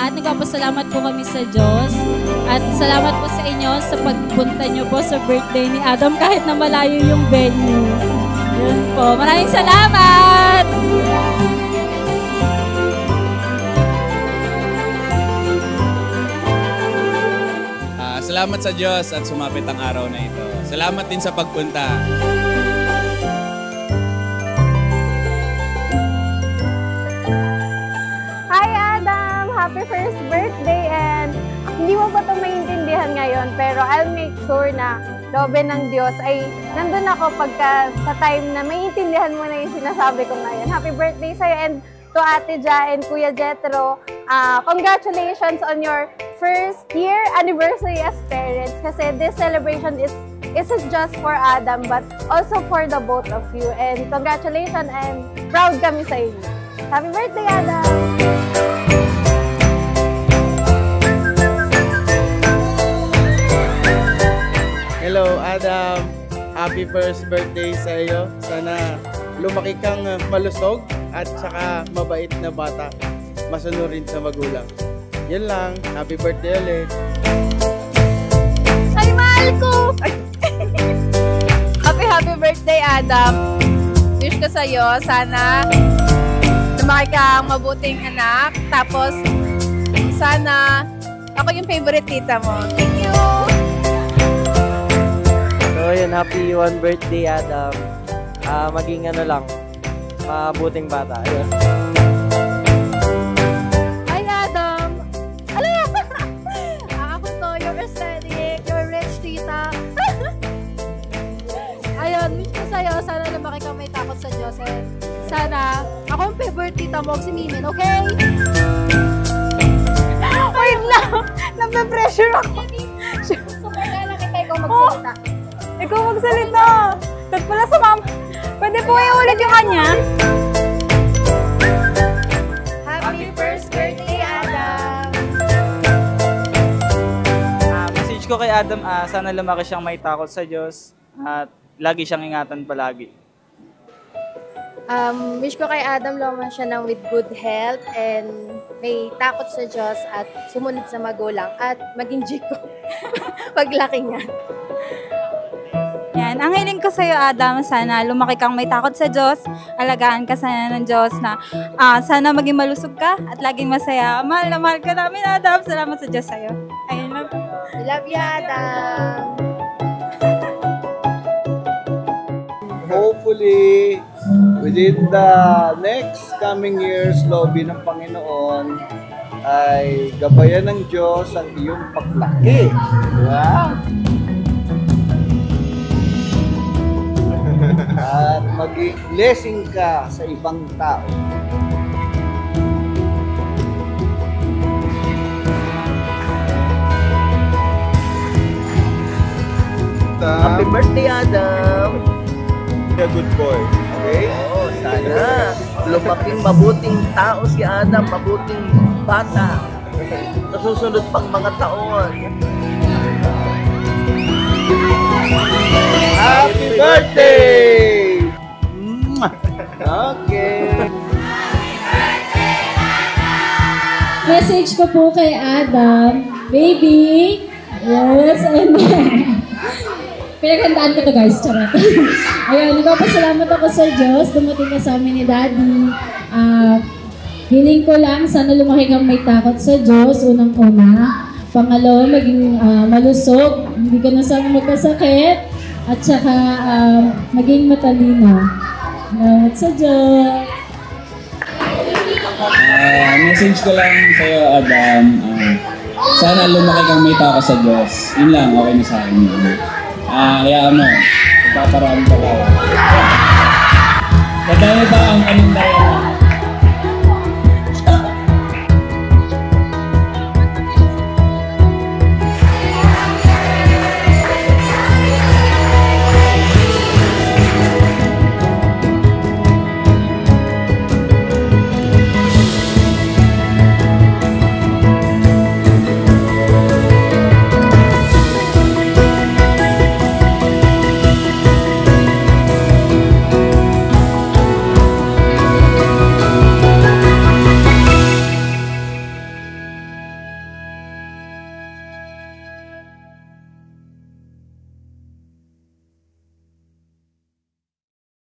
lahat, nagpapasalamat po kami sa Diyos. At salamat po sa inyo sa pagpunta nyo po sa birthday ni Adam kahit na malayo yung venue. Yun po. Maraming salamat! Salamat sa Diyos at sumapit ang araw na ito. Salamat din sa pagpunta. Hi Adam! Happy first birthday and hindi mo pa ito maintindihan ngayon pero I'll make sure na loobin ng Diyos ay nandun ako pagka sa time na maintindihan mo na yung sinasabi ko ngayon. Happy birthday sa'yo and to Ate Ja and Kuya Jetro. Congratulations on your first year anniversary as parents kasi this celebration isn't just for Adam but also for the both of you. And congratulations and proud kami sa inyo. Happy birthday, Adam! Hello, Adam. Happy first birthday sa iyo. Sana lumaki kang malusog at saka mabait na bata. Masunurin sa magulang. Yun lang. Happy birthday ulit. Ay, mahal ko! Happy birthday, Adam. Wish ko sa'yo, sana lumaki kang mabuting anak. Tapos, sana ako yung favorite tita mo. Thank you! So yun, happy one birthday, Adam. Maging ano lang, mabuting bata. Ayun. Hi, Adam! Alam! Ako to, your aesthetic, your rich tita. Ayun, wish ko sa'yo, sana lumaki kang may takot sa Diyos. And sana, ako yung favorite tita mo, si Mimin, okay? Wait lang! Nape-pressure ako. So, kaya lang kita ikaw magsalita. Ikaw magsalita. Tat pala sa mama. Pwede po ulit yung kanya. Happy first birthday, Adam! Message ko kay Adam, sana lumaki siyang may takot sa Diyos at lagi siyang ingatan palagi. Wish ko kay Adam lumaman siya ng with good health and may takot sa Diyos at sumunod sa magulang at maging Jiko paglaki niya. Yan. Ang hiling ko sa'yo, Adam, sana lumaki kang may takot sa Diyos, alagaan ka sana ng Diyos na sana maging malusog ka at laging masaya. Mahal na mahal ka namin, Adam. Salamat sa Diyos sa'yo. Ayun lang. I love you, Adam! Hopefully, within the next coming years, lobby ng Panginoon, ay gabayan ng Diyos ang iyong paglaki. Yeah. At maging blessing ka sa ibang tao. Happy birthday, Adam! Be a good boy, okay? Oo, sana lumaking mabuting tao si Adam, mabuting bata. Sa susunod pang mga taon. Happy birthday! Okay. Message ko po kay Adam, baby, yes, and pinaghandaan ko to guys, charot. Ayun, nagpapasalamat ako sa Diyos, dumating ka sa amin ni Daddy. Hiling ko lang, sana lumaki kang may takot sa Diyos, unang-una. Pangalawa, maging malusog, hindi ka na sana magkasakit, at saka maging matalino. Salamat sa Diyos. Message ko lang sa'yo, Adam. Sana lumaki kang may takot sa Diyos. Yun lang, okay na sa akin. Kaya ano, ipaparaan ka tayo. Madami pa ang anong